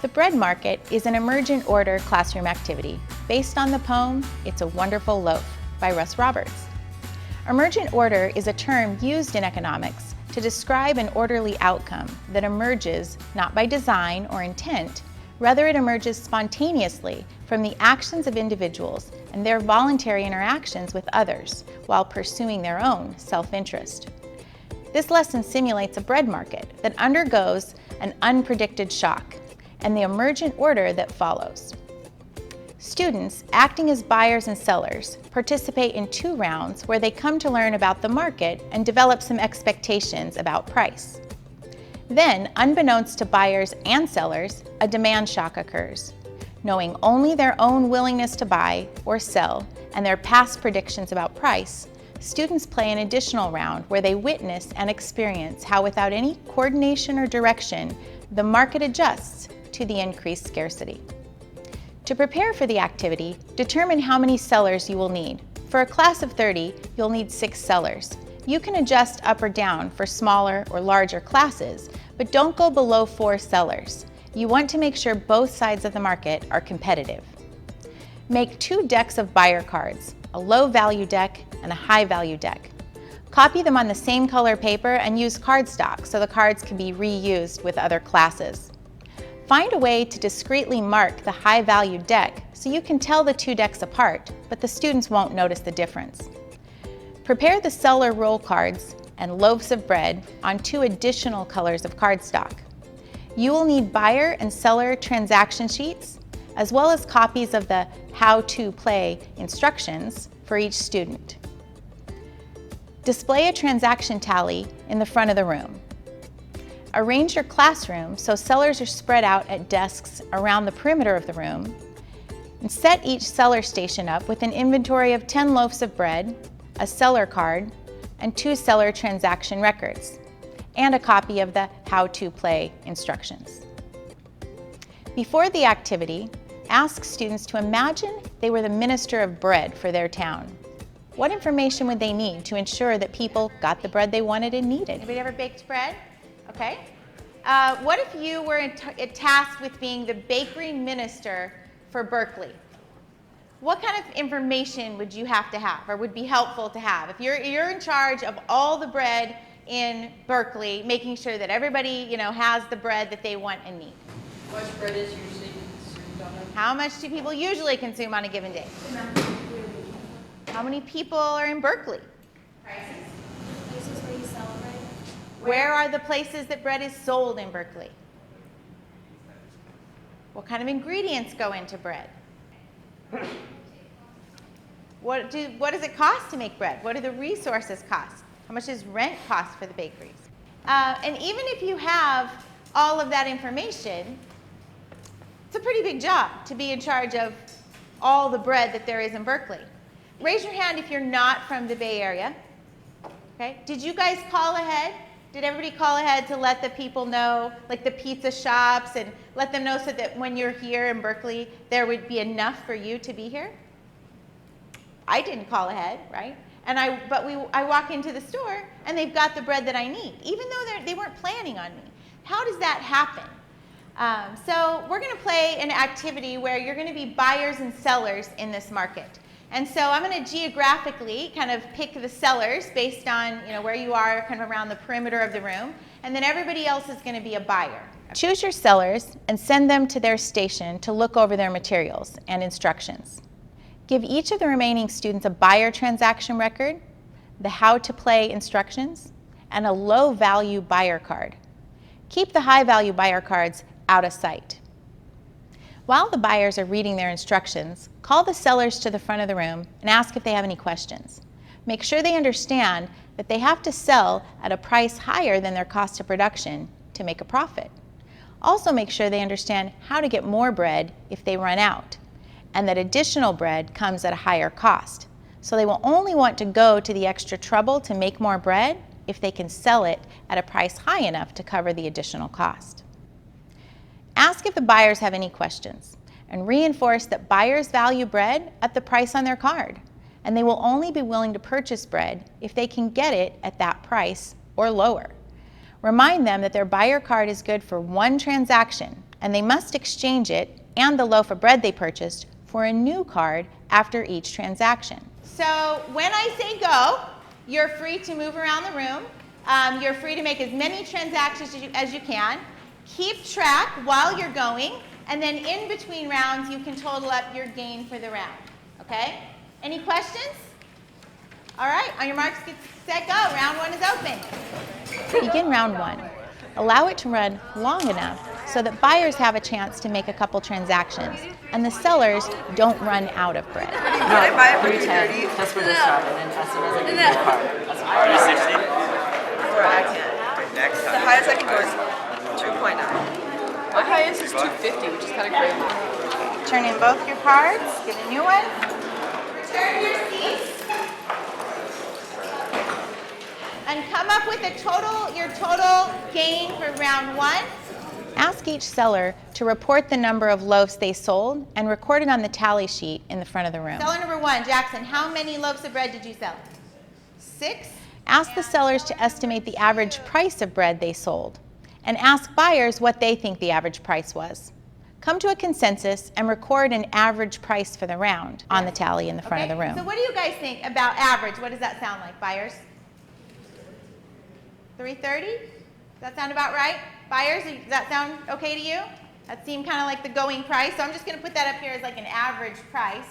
The bread market is an emergent order classroom activity based on the poem It's a Wonderful Loaf by Russ Roberts. Emergent order is a term used in economics to describe an orderly outcome that emerges not by design or intent, rather it emerges spontaneously from the actions of individuals and their voluntary interactions with others while pursuing their own self-interest. This lesson simulates a bread market that undergoes an unpredicted shock and the emergent order that follows. Students, acting as buyers and sellers, participate in 2 rounds where they come to learn about the market and develop some expectations about price. Then, unbeknownst to buyers and sellers, a demand shock occurs. Knowing only their own willingness to buy or sell and their past predictions about price, students play an additional round where they witness and experience how without any coordination or direction, the market adjusts to the increased scarcity. To prepare for the activity, determine how many sellers you will need. For a class of 30, you'll need 6 sellers. You can adjust up or down for smaller or larger classes, but don't go below 4 sellers. You want to make sure both sides of the market are competitive. Make 2 decks of buyer cards, a low value deck and a high value deck. Copy them on the same color paper and use cardstock so the cards can be reused with other classes. Find a way to discreetly mark the high value deck so you can tell the 2 decks apart, but the students won't notice the difference. Prepare the seller roll cards and loaves of bread on 2 additional colors of cardstock. You will need buyer and seller transaction sheets, as well as copies of the how to play instructions for each student. Display a transaction tally in the front of the room. Arrange your classroom so sellers are spread out at desks around the perimeter of the room, and set each seller station up with an inventory of 10 loaves of bread, a seller card, and 2 seller transaction records, and a copy of the how to play instructions. Before the activity, ask students to imagine they were the minister of bread for their town. What information would they need to ensure that people got the bread they wanted and needed? Anybody ever baked bread? Okay. What if you were tasked with being the bakery minister for Berkeley? What kind of information would you have or would be helpful to have? If you're in charge of all the bread in Berkeley, making sure that everybody has the bread that they want and need. How much bread is usually consumed on a... How much do people usually consume on a given day? How many people are in Berkeley? Prices. Places where you sell bread. Where are the places that bread is sold in Berkeley? What kind of ingredients go into bread? What does it cost to make bread? What do the resources cost? How much does rent cost for the bakeries? And even if you have all of that information, it's a pretty big job to be in charge of all the bread that there is in Berkeley. Raise your hand if you're not from the Bay Area. Okay. Did you guys call ahead? Did everybody call ahead to let the people know, like the pizza shops, and let them know so that when you're here in Berkeley, there would be enough for you to be here? I didn't call ahead, right? And I walk into the store and they've got the bread that I need, even though they weren't planning on me. How does that happen? So we're going to play an activity where you're going to be buyers and sellers in this market. And so I'm going to geographically kind of pick the sellers based on where you are kind of around the perimeter of the room, and then everybody else is going to be a buyer. Choose your sellers and send them to their station to look over their materials and instructions. Give each of the remaining students a buyer transaction record, the how to play instructions, and a low value buyer card. Keep the high value buyer cards out of sight. While the buyers are reading their instructions, call the sellers to the front of the room and ask if they have any questions. Make sure they understand that they have to sell at a price higher than their cost of production to make a profit. Also make sure they understand how to get more bread if they run out, and that additional bread comes at a higher cost. So they will only want to go to the extra trouble to make more bread if they can sell it at a price high enough to cover the additional cost. Ask if the buyers have any questions, and reinforce that buyers value bread at the price on their card, and they will only be willing to purchase bread if they can get it at that price or lower. Remind them that their buyer card is good for one transaction and they must exchange it and the loaf of bread they purchased for a new card after each transaction. So when I say go, you're free to move around the room. You're free to make as many transactions as you can. Keep track while you're going, and then in between rounds, you can total up your gain for the round. Okay? Any questions? All right, on your marks, get set, go. Round one is open. Begin round one. Allow it to run long enough so that buyers have a chance to make a couple transactions and the sellers don't run out of bread. Can I buy it for 310. That's where they start, and then estimate like a good card. That's 360? I can't. Next time. The highest I can go is 2.9. My highest is 250, which is kind of crazy. Turn in both your cards, get a new one. Return your seats. And come up with your total gain for round one. Ask each seller to report the number of loaves they sold and record it on the tally sheet in the front of the room. Seller number one, Jackson, how many loaves of bread did you sell? 6. Ask the sellers to estimate the average price of bread they sold, and ask buyers what they think the average price was. Come to a consensus and record an average price for the round on the tally in the front of the room. So what do you guys think about average? What does that sound like, buyers? 330? Does that sound about right? Buyers, does that sound okay to you? That seemed kind of like the going price. So I'm just going to put that up here as like an average price.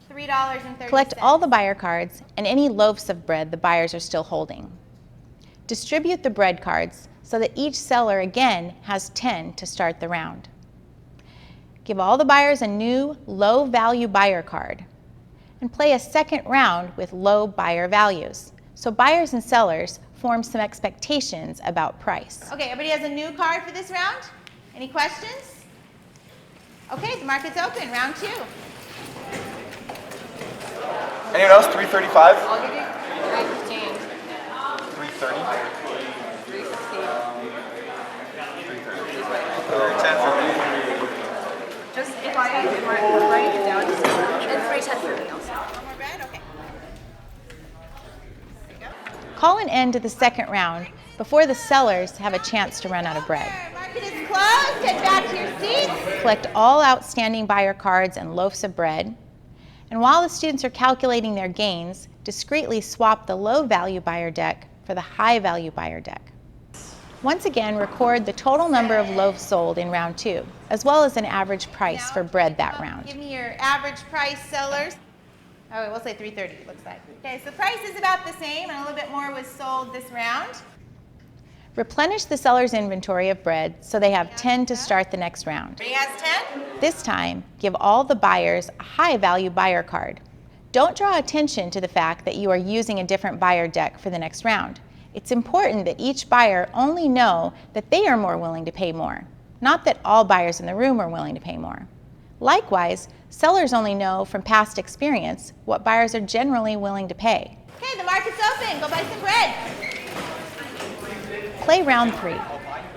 $3.30. Collect all the buyer cards and any loaves of bread the buyers are still holding. Distribute the bread cards so that each seller again has 10 to start the round. Give all the buyers a new low value buyer card and play a second round with low buyer values. So buyers and sellers form some expectations about price. Okay, everybody has a new card for this round? Any questions? Okay, the market's open, round two. Anyone else? 335? I'll give you 315. 330? 315. 310 for me. Just if I write it down, just And 310 for me also. One more bread? Okay. Call an end to the second round before the sellers have a chance to run out of bread. Market is closed. Get back to your seats. Collect all outstanding buyer cards and loaves of bread. And while the students are calculating their gains, discreetly swap the low value buyer deck for the high value buyer deck. Once again, record the total number of loaves sold in round two, as well as an average price for bread that round. Give me your average price, sellers. Oh, we'll say 330, it looks like. Okay, so the price is about the same, and a little bit more was sold this round. Replenish the seller's inventory of bread so they have 10 to start the next round. Everybody has 10? This time, give all the buyers a high-value buyer card. Don't draw attention to the fact that you are using a different buyer deck for the next round. It's important that each buyer only know that they are more willing to pay more, not that all buyers in the room are willing to pay more. Likewise, sellers only know from past experience what buyers are generally willing to pay. Okay, the market's open. Go buy some bread. Play round three.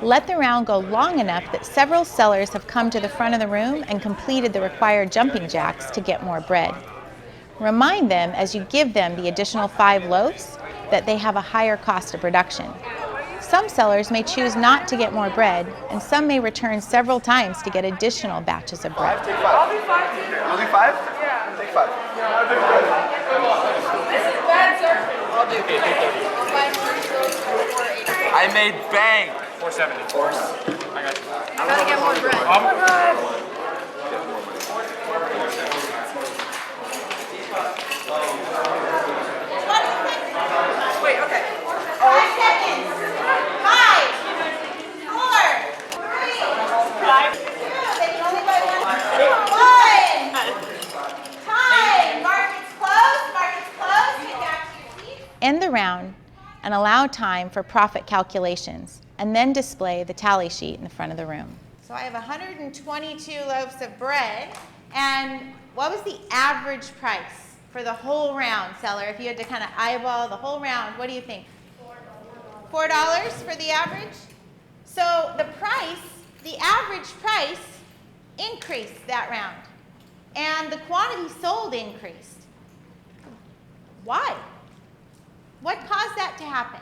Let the round go long enough that several sellers have come to the front of the room and completed the required jumping jacks to get more bread. Remind them as you give them the additional 5 loaves that they have a higher cost of production. Some sellers may choose not to get more bread, and some may return several times to get additional batches of bread. Take 5. I'll do 5 too. You'll do 5? Yeah. Take 5. This is bad, sir. I'll do 330. I made bank. 470. I got you. Gotta get more bread. Wait, okay. 5 seconds. 5, 4, 3, 2. They can only buy 1. Time. Market's closed. Market's closed. Get back to your seats. End the round and allow time for profit calculations, and then display the tally sheet in the front of the room. So I have 122 loaves of bread, and what was the average price for the whole round, seller? If you had to kind of eyeball the whole round, what do you think? $4 for the average? So the average price increased that round, and the quantity sold increased. Why? What caused that to happen?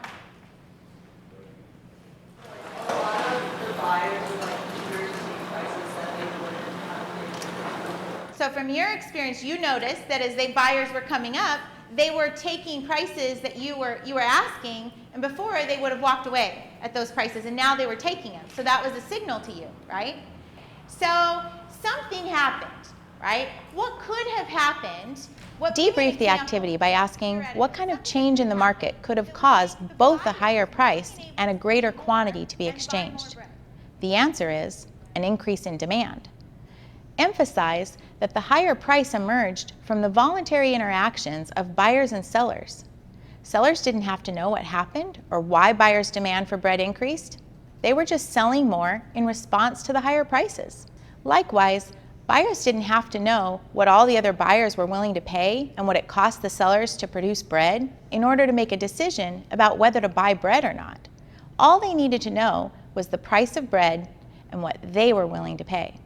from your experience, you noticed that as buyers were coming up, they were taking prices that you were asking, and before they would have walked away at those prices, and now they were taking them. So that was a signal to you, right? So something happened, right? What could have happened? Debrief the activity by asking what kind of change in the market could have caused both a higher price and a greater quantity to be exchanged. The answer is an increase in demand. Emphasize that the higher price emerged from the voluntary interactions of buyers and sellers. Sellers didn't have to know what happened or why buyers' demand for bread increased. They were just selling more in response to the higher prices. Likewise, buyers didn't have to know what all the other buyers were willing to pay and what it cost the sellers to produce bread in order to make a decision about whether to buy bread or not. All they needed to know was the price of bread and what they were willing to pay.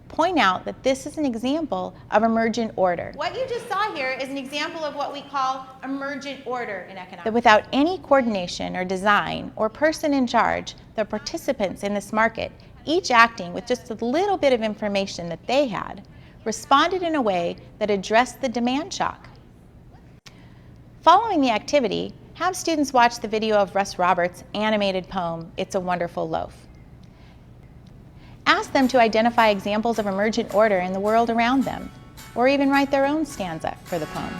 Point out that this is an example of emergent order. What you just saw here is an example of what we call emergent order in economics. That without any coordination or design or person in charge, the participants in this market, each acting with just a little bit of information that they had, responded in a way that addressed the demand shock. Following the activity, have students watch the video of Russ Roberts' animated poem, It's a Wonderful Loaf. Ask them to identify examples of emergent order in the world around them, or even write their own stanza for the poem.